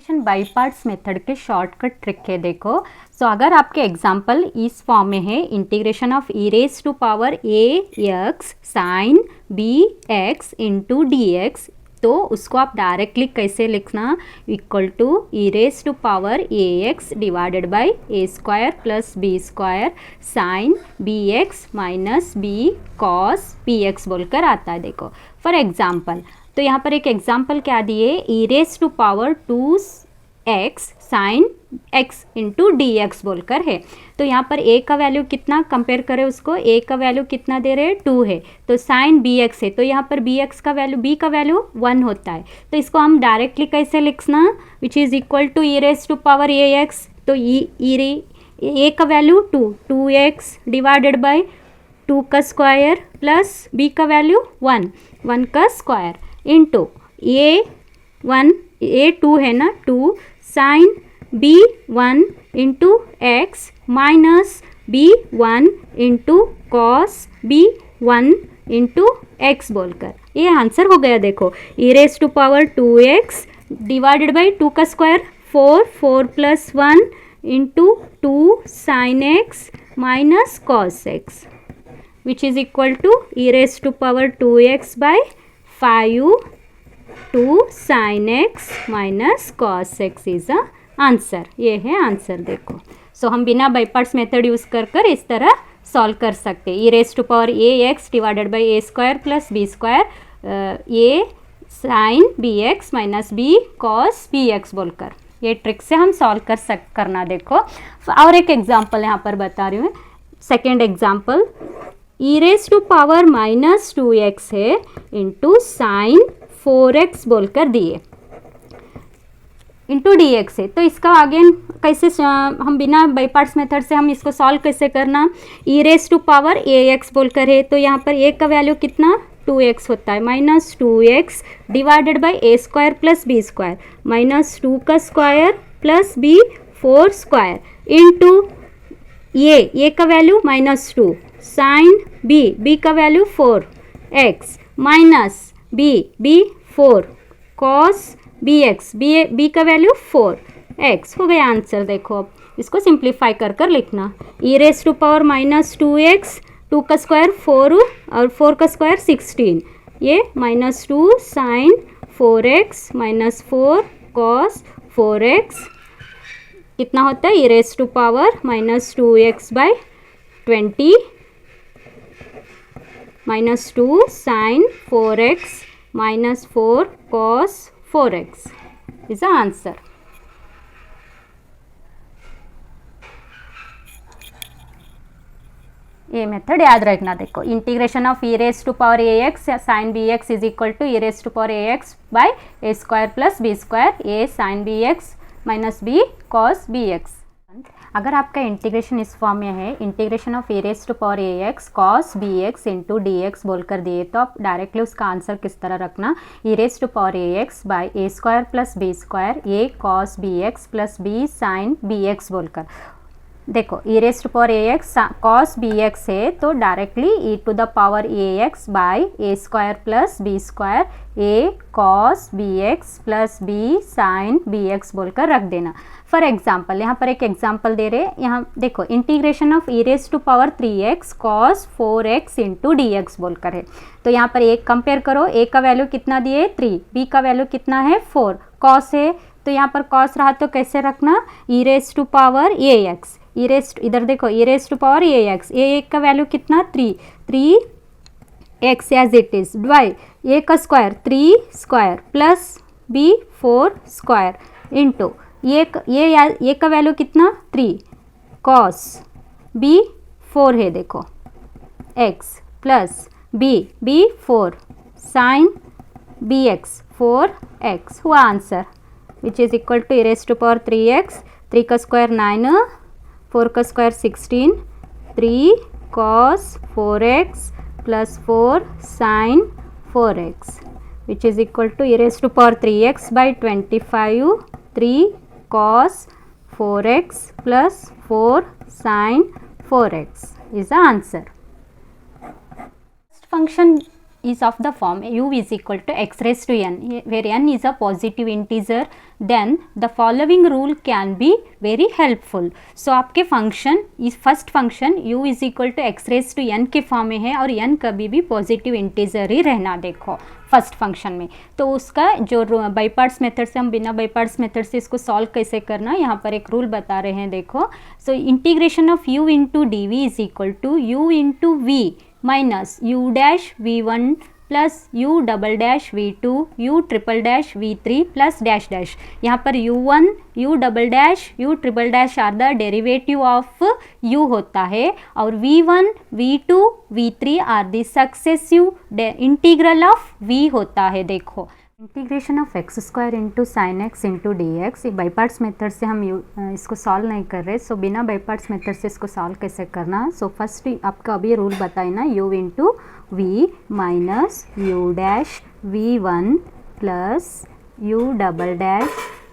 Integration by parts method के shortcut trick है देखो। सो अगर आपके एग्जाम्पल इस फॉर्म में है integration of e raise to power a x sine b x into d x, तो उसको आप डायरेक्टली कैसे लिखना, equal to e raise to power a x divided by a square plus b square sine b x minus b cos b x बोलकर आता है देखो। For example तो यहाँ पर एक एग्जाम्पल क्या दिए, e raise to power 2x sine x into d x बोलकर है। तो यहाँ पर a का वैल्यू कितना कंपेयर करें उसको, a का वैल्यू कितना दे रहे हैं 2 है, तो साइन bx है, तो यहाँ पर bx का वैल्यू b का वैल्यू 1 होता है। तो इसको हम डायरेक्टली कैसे लिखना, which is equal to e raise to power ax, तो a का वैल्यू 2x डिवाइडेड बाई 2 का स्क्वायर प्लस b का वैल्यू 1 का स्क्वायर इंटू a2 है ना 2 sine b1 into x minus b1 into cos b1 into x बोलकर ये answer हो गया देखो। E raise to power 2x divided by 2 का square 4 plus 1 into 2 sine x minus cos x which is equal to e raise to power 2x by 5 2 sine x minus cos x is a answer. ये है answer देखो। सो हम बिना by parts method use कर इस तरह solve कर सकते हैं। E raise to power a x divided by a square plus b square a sine b x minus b cos b x बोलकर ये ट्रिक से हम सॉल्व करना देखो। और एक एग्जाम्पल यहाँ पर बता रही हूँ, second example e raise to power minus 2x है इंटू साइन 4x बोलकर दिए इंटू डी एक्स है। तो इसका अगेन कैसे हम बिना बाई पार्ट्स मेथड से हम इसको सॉल्व कैसे करना, e raise to power a x बोलकर है, तो यहाँ पर ए का वैल्यू कितना 2x होता है, minus 2x divided by a square plus b square minus 2 का square plus b 4 square into a का वैल्यू माइनस 2 साइन बी का value 4x minus b 4 cos b का वैल्यू 4x हो गया आंसर देखो। अब इसको सिंप्लीफाई कर लिखना, e raise to power minus 2x 2 का स्क्वायर 4 और 4 का स्क्वायर 16, ये minus 2 sine 4x minus 4 cos 4x कितना होता है, e raise to power minus 2x by 20 minus 2 sine 4x minus 4 cos 4x is the answer। ये मेथड याद रखना देखो, integration of e raise to power a x sine b x is equal to e raise to power a x by a square plus b square a sine b x minus b cos b x. अगर आपका integration इस form में है, integration of a raise to power a x cos b x into d x बोलकर दिए, तो आप directly उसका आंसर किस तरह रखना, e raise to power a x by a square plus b square a cos b x plus b sine b x बोलकर देखो। E raise to power a x cos b x है, तो directly e to the power a x by a square plus b square a cos b x plus b sine b x बोलकर रख देना। For example यहाँ पर एक example दे रहे, यहाँ देखो integration of e raise to power 3x cos 4x into d x बोलकर है, तो यहाँ पर एक कंपेयर करो, a का वैल्यू कितना दिए 3, b का वैल्यू कितना है 4, कॉस है तो यहाँ पर कॉस रहा तो कैसे रखना, e raise to power a x, e raise इधर देखो e raise to power a x, a का वैल्यू कितना 3x as it is by a का square 3 square plus b 4 square into ये का वैल्यू कितना 3 कॉस बी 4 है देखो x plus b 4 sine b x 4x हुआ answer, which is equal to e raise to power 3x, 3 का square 9 4 का square 16 3 cos 4x plus 4 sine 4x which is equal to e raise to power 3x by 25 3 cos 4x plus 4 sin 4x is the answer। Function is of the form u is equal to x raised to n, where n is a positive integer, then the following rule can be very helpful. So आपके function इस first function u is equal to x raised to n के form में है और n कभी भी positive integer ही रहना देखो फर्स्ट फंक्शन में। तो उसका जो बाई पार्ट्स मेथड से हम बिना बाई पार्ट्स मेथड से इसको सॉल्व कैसे करना, यहाँ पर एक रूल बता रहे हैं देखो। So integration of u into d v is equal to u into v minus u dash v1 plus u double dash v2 u triple dash v3 plus dash dash. यहाँ पर u1 u double dash u triple dash are the derivative of u होता है और v1 v2 v3 आर द successive integral of v होता है। देखो integration of x square into sine x into d x, by parts method से हम इसको सॉल्व नहीं कर रहे। सो बिना बाई पार्ट्स मेथड से इसको सॉल्व कैसे करना। सो फर्स्ट आपका अभी रूल बताए ना, u into v minus u dash v1 plus u double dash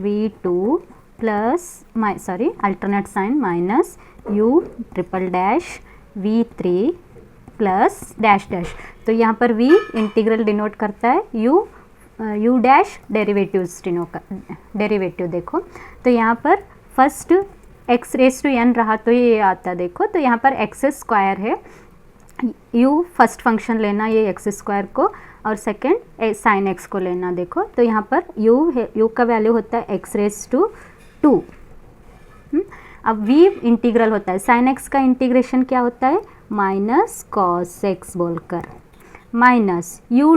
v2 plus alternate sign minus u triple dash v3 plus dash dash. तो यहाँ पर v इंटीग्रल डिनोट करता है, u डैश डेरिवेटिव देखो। तो यहाँ पर first x raise to n रहा तो ये आता देखो। तो यहाँ पर एक्स स्क्वायर है, u फर्स्ट फंक्शन लेना ये एक्स स्क्वायर को और सेकेंड साइन x को लेना देखो। तो यहाँ पर u का वैल्यू होता है x रेस टू 2। अब v इंटीग्रल होता है, साइन x का इंटीग्रेशन क्या होता है माइनस कॉस x बोलकर, माइनस u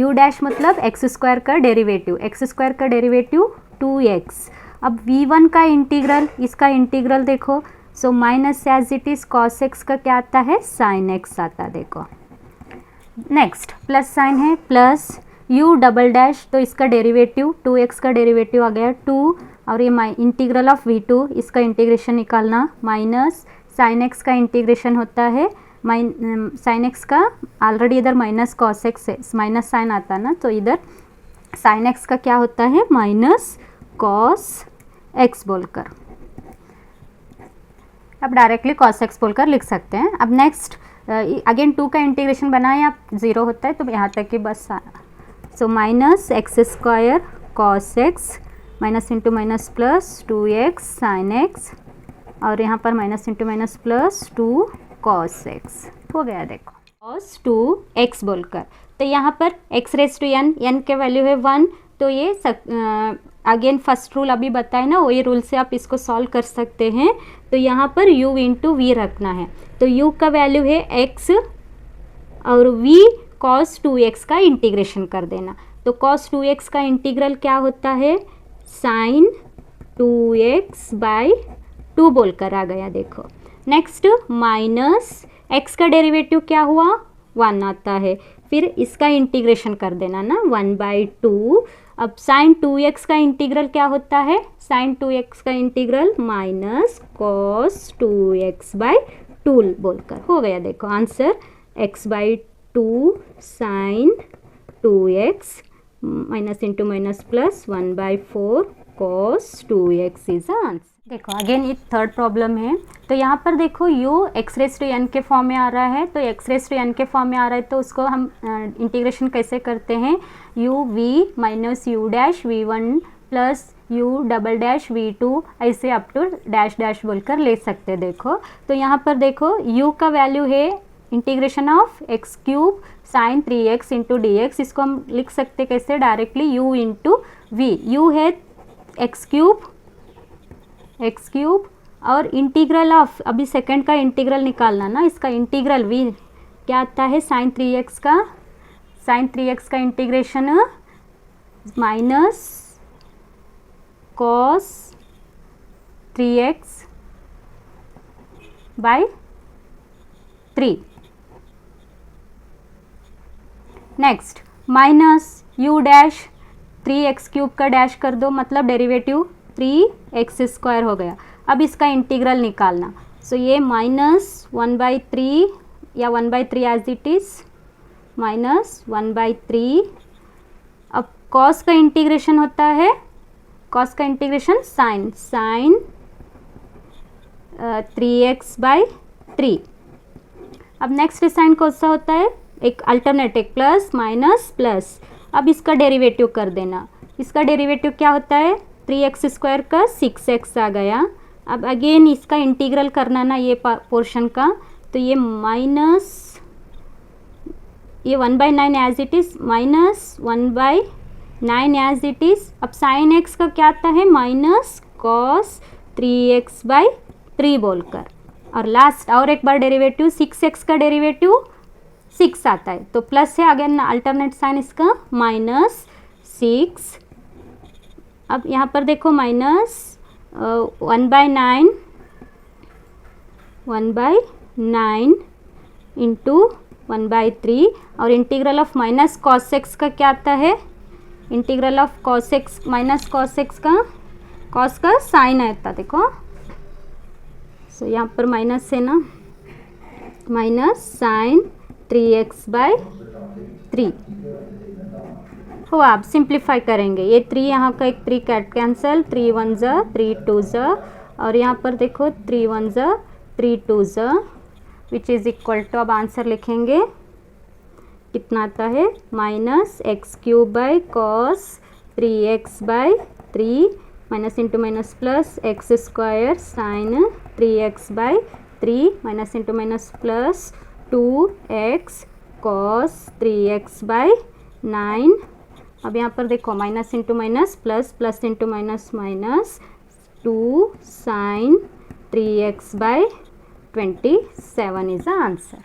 डैश मतलब एक्स स्क्वायर का डेरिवेटिव, एक्स स्क्वायर का डेरिवेटिव 2x। अब v1 का इंटीग्रल, इसका इंटीग्रल देखो। So minus as it is cos x का क्या आता है साइन x आता देखो। नेक्स्ट प्लस साइन है, प्लस u डबल डैश, तो इसका डेरिवेटिव 2x का डेरिवेटिव आ गया 2 और ये इंटीग्रल ऑफ v2, इसका इंटीग्रेशन निकालना, माइनस साइन x का इंटीग्रेशन होता है साइन x का ऑलरेडी इधर माइनस कॉस x है, माइनस साइन आता ना, तो इधर साइन x का क्या होता है माइनस कॉस x बोलकर। अब डायरेक्टली कॉस x बोलकर लिख सकते हैं। अब नेक्स्ट अगेन 2 का इंटीग्रेशन बनाए आप 0 होता है तो यहाँ तक कि बस। So minus x square cos x minus into minus plus 2x sine x और यहाँ पर minus into minus plus 2 cos x हो गया देखो, कॉस 2x बोलकर। तो यहाँ पर x रेस टू n के वैल्यू है 1। तो ये अगेन फर्स्ट रूल अभी बताए ना, वही रूल से आप इसको सॉल्व कर सकते हैं। तो यहाँ पर u इंटू वी रखना है, तो u का वैल्यू है x और v cos 2x का इंटीग्रेशन कर देना। तो cos 2x का इंटीग्रल क्या होता है साइन 2x बाई 2 बोलकर आ गया देखो। नेक्स्ट माइनस x का डेरिवेटिव क्या हुआ 1 आता है, फिर इसका इंटीग्रेशन कर देना ना 1/2। अब साइन 2x का इंटीग्रल क्या होता है साइन 2x का इंटीग्रल माइनस कॉस 2x/2 बोलकर हो गया देखो answer x/2 sine 2x minus into minus plus 1/4 cos 2x is answer. देखो अगेन ये थर्ड प्रॉब्लम है। तो यहाँ पर देखो u x raise to n के फॉर्म में आ रहा है, तो एक्स रेस टू n के फॉर्म में आ रहा है तो उसको हम इंटीग्रेशन कैसे करते हैं u v minus u dash v1 plus u double dash v2 ऐसे अप टू डैश डैश बोलकर ले सकते हैं। देखो तो यहाँ पर देखो u का वैल्यू है integration of x cube sine 3x into d x. इसको हम लिख सकते कैसे directly u into v, u है एक्स क्यूब और इंटीग्रल ऑफ अभी सेकंड का इंटीग्रल निकालना ना, इसका इंटीग्रल v क्या आता है साइन 3x का integration minus cos 3x by 3। Next minus u dash 3x cube का डैश कर दो मतलब डेरिवेटिव 3x² हो गया। अब इसका इंटीग्रल निकालना, सो ये माइनस 1/3 या 1/3 एज इट इज माइनस 1/3। अब कॉस का इंटीग्रेशन होता है, कॉस का इंटीग्रेशन साइन 3x/3। अब नेक्स्ट साइन कौन सा होता है एक अल्टरनेट, एक प्लस माइनस प्लस। अब इसका डेरिवेटिव कर देना। इसका डेरिवेटिव क्या होता है, 3x² का 6x आ गया। अब अगेन इसका इंटीग्रल करना ना ये पोर्शन का, तो ये माइनस ये 1/9 as it is minus 1/9 as it is. अब साइन एक्स का क्या आता है, माइनस कॉस 3x/3 बोलकर। और लास्ट और एक बार डेरिवेटिव 6x का डेरिवेटिव 6 आता है, तो प्लस है अगेन अल्टरनेट साइन इसका -6। अब यहाँ पर देखो माइनस 1/9 इंटू 1/3 और integral of minus cos x का क्या आता है, integral of cos x minus cos x का कॉस का साइन आता देखो। सो यहाँ पर माइनस है ना, माइनस साइन 3x/3 हो। आप सिंप्लीफाई करेंगे, ये 3 यहाँ का एक 3 कैंसिल, 3 1 ज़ा 3 2 ज़ा और यहाँ पर देखो 3 1 ज़ा 3 2 ज़ा विच इज़ इक्वल टू, अब आंसर लिखेंगे कितना आता है, -x³ cos 3x/3 minus into minus plus x² sin 3x/3 minus into minus plus 2x cos 3x/9। अब यहाँ पर देखो minus into minus plus, plus into minus minus 2 sin 3x/27 is the answer.